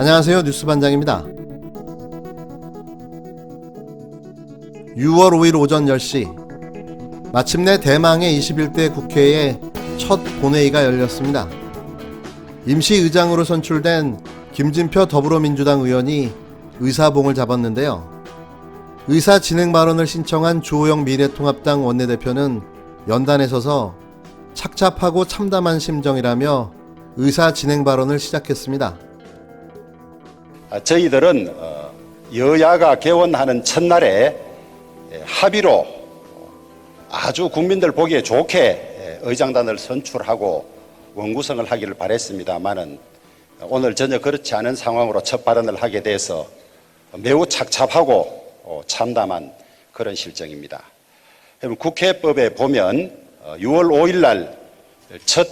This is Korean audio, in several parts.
안녕하세요. 뉴스반장입니다. 6월 5일 오전 10시 마침내 대망의 21대 국회의 첫 본회의가 열렸습니다. 임시의장으로 선출된 김진표 더불어민주당 의원이 의사봉을 잡았는데요. 의사 진행 발언을 신청한 주호영 미래통합당 원내대표는 연단에 서서 착잡하고 참담한 심정이라며 의사 진행 발언을 시작했습니다. 저희들은 여야가 개원하는 첫날에 합의로 아주 국민들 보기에 좋게 의장단을 선출하고 원구성을 하기를 바랬습니다만은 오늘 전혀 그렇지 않은 상황으로 첫 발언을 하게 돼서 매우 착잡하고 참담한 그런 실정입니다. 국회법에 보면 6월 5일 날 첫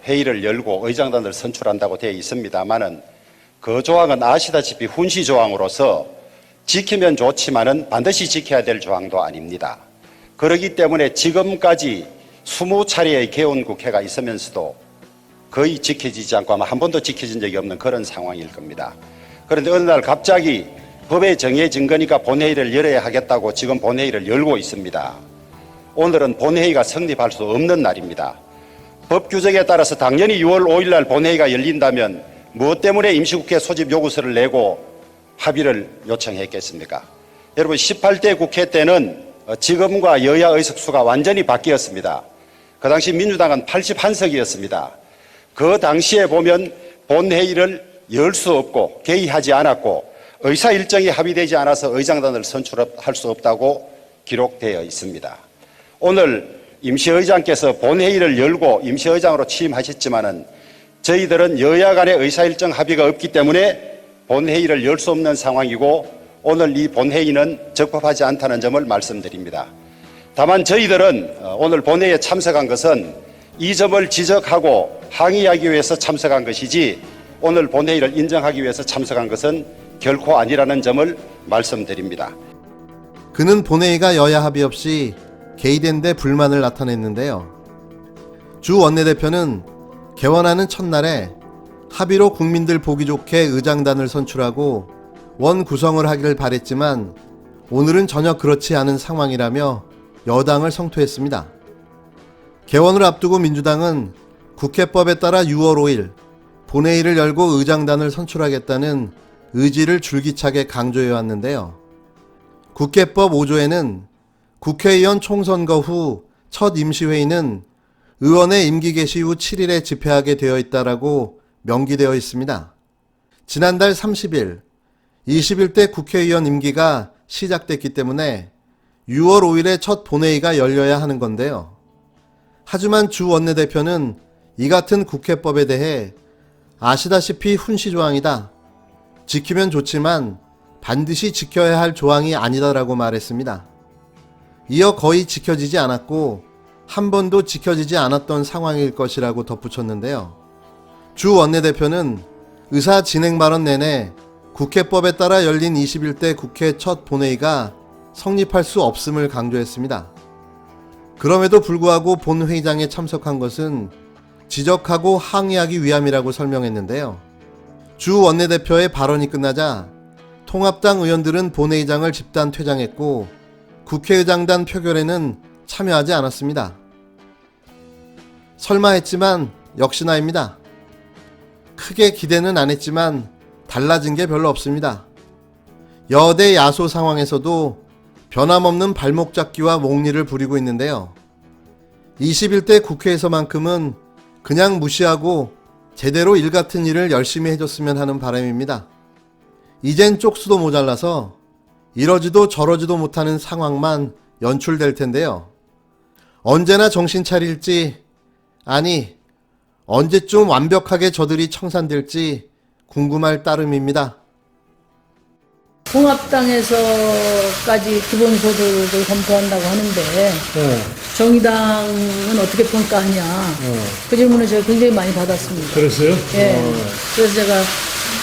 회의를 열고 의장단을 선출한다고 되어 있습니다만은 그 조항은 아시다시피 훈시 조항으로서 지키면 좋지만은 반드시 지켜야 될 조항도 아닙니다. 그렇기 때문에 지금까지 20차례의 개원 국회가 있으면서도 거의 지켜지지 않고 아마 한 번도 지켜진 적이 없는 그런 상황일 겁니다. 그런데 어느 날 갑자기 법에 정해진 거니까 본회의를 열어야 하겠다고 지금 본회의를 열고 있습니다. 오늘은 본회의가 성립할 수 없는 날입니다. 법 규정에 따라서 당연히 6월 5일 날 본회의가 열린다면 무엇 때문에 임시국회 소집 요구서를 내고 합의를 요청했겠습니까? 여러분 18대 국회 때는 지금과 여야 의석수가 완전히 바뀌었습니다. 그 당시 민주당은 81석이었습니다. 그 당시에 보면 본회의를 열 수 없고 개의하지 않았고 의사 일정이 합의되지 않아서 의장단을 선출할 수 없다고 기록되어 있습니다. 오늘 임시의장께서 본회의를 열고 임시의장으로 취임하셨지만은 저희들은 여야 간의 의사일정 합의가 없기 때문에 본회의를 열 수 없는 상황이고 오늘 이 본회의는 적법하지 않다는 점을 말씀드립니다. 다만 저희들은 오늘 본회의에 참석한 것은 이 점을 지적하고 항의하기 위해서 참석한 것이지 오늘 본회의를 인정하기 위해서 참석한 것은 결코 아니라는 점을 말씀드립니다. 그는 본회의가 여야 합의 없이 개의된 데 불만을 나타냈는데요. 주 원내대표는 개원하는 첫날에 합의로 국민들 보기 좋게 의장단을 선출하고 원 구성을 하기를 바랬지만 오늘은 전혀 그렇지 않은 상황이라며 여당을 성토했습니다. 개원을 앞두고 민주당은 국회법에 따라 6월 5일 본회의를 열고 의장단을 선출하겠다는 의지를 줄기차게 강조해 왔는데요. 국회법 5조에는 국회의원 총선거 후 첫 임시회의는 의원의 임기 개시 후 7일에 집회하게 되어 있다라고 명기되어 있습니다. 지난달 30일 21대 국회의원 임기가 시작됐기 때문에 6월 5일에 첫 본회의가 열려야 하는 건데요. 하지만 주 원내대표는 이 같은 국회법에 대해 아시다시피 훈시 조항이다. 지키면 좋지만 반드시 지켜야 할 조항이 아니다라고 말했습니다. 이어 거의 지켜지지 않았고 한 번도 지켜지지 않았던 상황일 것이라고 덧붙였는데요. 주 원내대표는 의사 진행 발언 내내 국회법에 따라 열린 21대 국회 첫 본회의가 성립할 수 없음을 강조했습니다. 그럼에도 불구하고 본회의장에 참석한 것은 지적하고 항의하기 위함이라고 설명했는데요. 주 원내대표의 발언이 끝나자 통합당 의원들은 본회의장을 집단 퇴장했고 국회의장단 표결에는 참여하지 않았습니다. 설마 했지만 역시나입니다. 크게 기대는 안 했지만 달라진 게 별로 없습니다. 여대 야소 상황에서도 변함없는 발목 잡기와 몽리를 부리고 있는데요. 21대 국회에서만큼은 그냥 무시하고 제대로 일 같은 일을 열심히 해줬으면 하는 바람입니다. 이젠 쪽수도 모자라서 이러지도 저러지도 못하는 상황만 연출될 텐데요. 언제나 정신 차릴지, 아니 언제쯤 완벽하게 저들이 청산될지 궁금할 따름입니다. 통합당에서까지 기본소득을 검토한다고 하는데 정의당은 어떻게 평가하냐 그 질문을 제가 굉장히 많이 받았습니다. 그랬어요? 예. 그래서 제가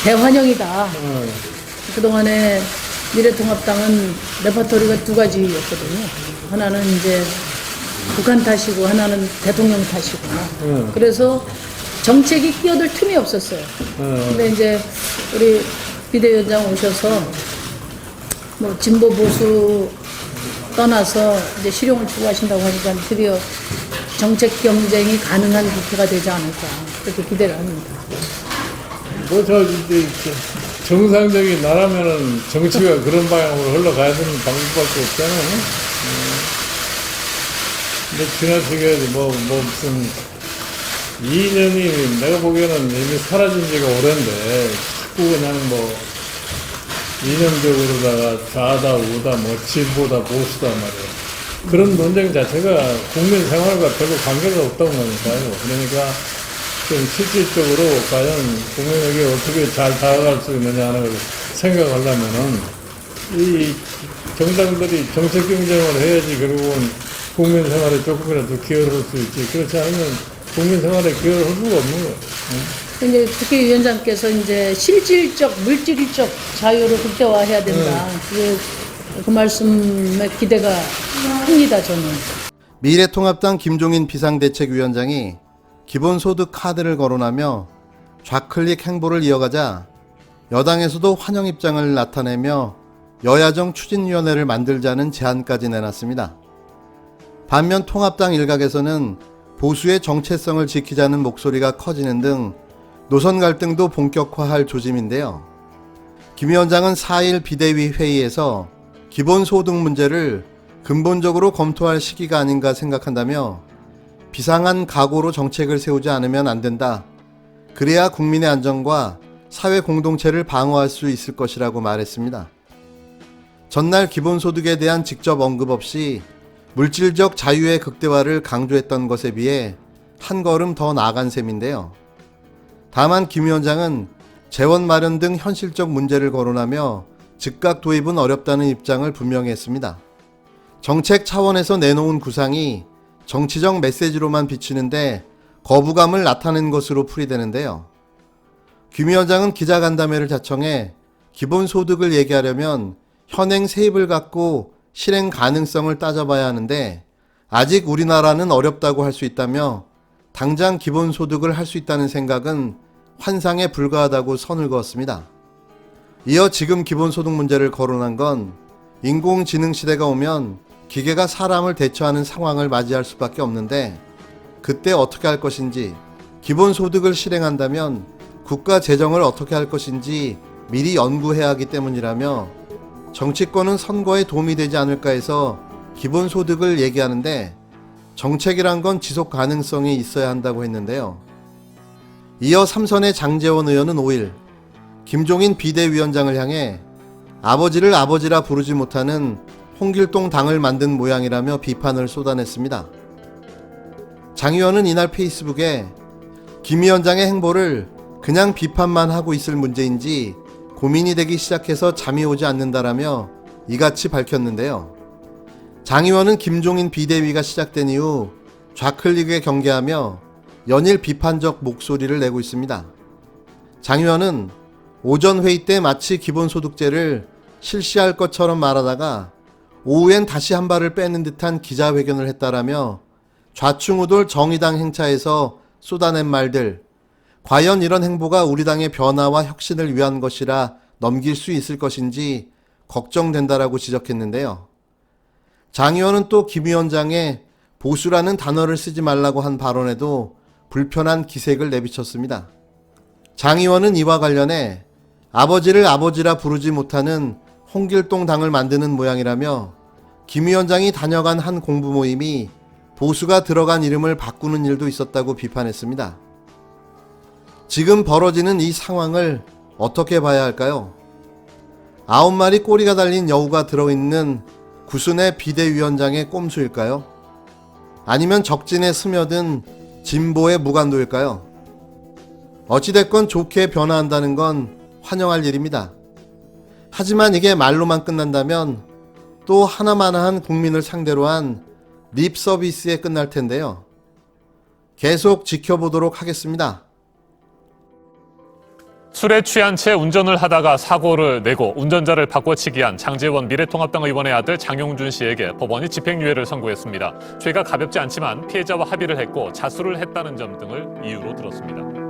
대환영이다. 그동안에 미래통합당은 레퍼토리가 두 가지였거든요. 하나는 이제 북한 탓이고 하나는 대통령 탓이고. 그래서 정책이 끼어들 틈이 없었어요. 근데 이제 우리 비대위원장 오셔서 뭐 진보 보수 떠나서 이제 실용을 추구하신다고 하니까 드디어 정책 경쟁이 가능한 국회가 되지 않을까 그렇게 기대를 합니다. 뭐 저 이제 정상적인 나라면은 정치가 그런 방향으로 흘러가야 되는 방법밖에 없잖아요. 근데 지나치게 뭐 무슨 이념이 내가 보기에는 이미 사라진 지가 오랜데 자꾸 그냥 뭐 이념적으로다가 좌다 우다 뭐 진보다 보수다 말이에요. 그런 논쟁 자체가 국민 생활과 별로 관계가 없다고 보니까요. 그러니까 좀 실질적으로 과연 국민에게 어떻게 잘 다가갈 수 있느냐 하는 걸 생각하려면은 이 정당들이 정책 경쟁을 해야지 결국은 국민 생활에 조금이라도 기여를 할 수 있지. 그렇지 않으면 국민 생활에 기여를 할 수가 없는 거예요. 이제 국회의원장께서 이제 실질적, 물질적 자유를 국제화해야 된다. 그 말씀에 기대가 큽니다, 저는. 미래통합당 김종인 비상대책위원장이 기본소득 카드를 거론하며 좌클릭 행보를 이어가자 여당에서도 환영 입장을 나타내며 여야정 추진위원회를 만들자는 제안까지 내놨습니다. 반면 통합당 일각에서는 보수의 정체성을 지키자는 목소리가 커지는 등 노선 갈등도 본격화할 조짐인데요. 김 위원장은 4일 비대위 회의에서 기본소득 문제를 근본적으로 검토할 시기가 아닌가 생각한다며 비상한 각오로 정책을 세우지 않으면 안 된다. 그래야 국민의 안전과 사회 공동체를 방어할 수 있을 것이라고 말했습니다. 전날 기본소득에 대한 직접 언급 없이 물질적 자유의 극대화를 강조했던 것에 비해 한 걸음 더 나아간 셈인데요. 다만 김 위원장은 재원 마련 등 현실적 문제를 거론하며 즉각 도입은 어렵다는 입장을 분명히 했습니다. 정책 차원에서 내놓은 구상이 정치적 메시지로만 비치는데 거부감을 나타낸 것으로 풀이되는데요. 김 위원장은 기자간담회를 자청해 기본소득을 얘기하려면 현행 세입을 갖고 실행 가능성을 따져봐야 하는데 아직 우리나라는 어렵다고 할 수 있다며 당장 기본소득을 할 수 있다는 생각은 환상에 불과하다고 선을 그었습니다. 이어 지금 기본소득 문제를 거론한 건 인공지능 시대가 오면 기계가 사람을 대처하는 상황을 맞이할 수밖에 없는데 그때 어떻게 할 것인지, 기본소득을 실행한다면 국가 재정을 어떻게 할 것인지 미리 연구해야 하기 때문이라며 정치권은 선거에 도움이 되지 않을까 해서 기본소득을 얘기하는데 정책이란 건 지속 가능성이 있어야 한다고 했는데요. 이어 삼선의 장제원 의원은 5일 김종인 비대위원장을 향해 아버지를 아버지라 부르지 못하는 홍길동 당을 만든 모양이라며 비판을 쏟아냈습니다. 장 의원은 이날 페이스북에 김 위원장의 행보를 그냥 비판만 하고 있을 문제인지 고민이 되기 시작해서 잠이 오지 않는다라며 이같이 밝혔는데요. 장 의원은 김종인 비대위가 시작된 이후 좌클릭에 경계하며 연일 비판적 목소리를 내고 있습니다. 장 의원은 오전 회의 때 마치 기본소득제를 실시할 것처럼 말하다가 오후엔 다시 한 발을 빼는 듯한 기자회견을 했다라며 좌충우돌 정의당 행차에서 쏟아낸 말들, 과연 이런 행보가 우리 당의 변화와 혁신을 위한 것이라 넘길 수 있을 것인지 걱정된다라고 지적했는데요. 장 의원은 또 김 위원장의 보수라는 단어를 쓰지 말라고 한 발언에도 불편한 기색을 내비쳤습니다. 장 의원은 이와 관련해 아버지를 아버지라 부르지 못하는 홍길동 당을 만드는 모양이라며 김 위원장이 다녀간 한 공부 모임이 보수가 들어간 이름을 바꾸는 일도 있었다고 비판했습니다. 지금 벌어지는 이 상황을 어떻게 봐야 할까요? 9마리 꼬리가 달린 여우가 들어있는 구순의 비대위원장의 꼼수일까요? 아니면 적진에 스며든 진보의 무관도일까요? 어찌됐건 좋게 변화한다는 건 환영할 일입니다. 하지만 이게 말로만 끝난다면 또 하나만한 국민을 상대로 한 립 서비스에 끝날 텐데요. 계속 지켜보도록 하겠습니다. 술에 취한 채 운전을 하다가 사고를 내고 운전자를 바꿔치기한 장제원 미래통합당 의원의 아들 장용준 씨에게 법원이 집행유예를 선고했습니다. 죄가 가볍지 않지만 피해자와 합의를 했고 자수를 했다는 점 등을 이유로 들었습니다.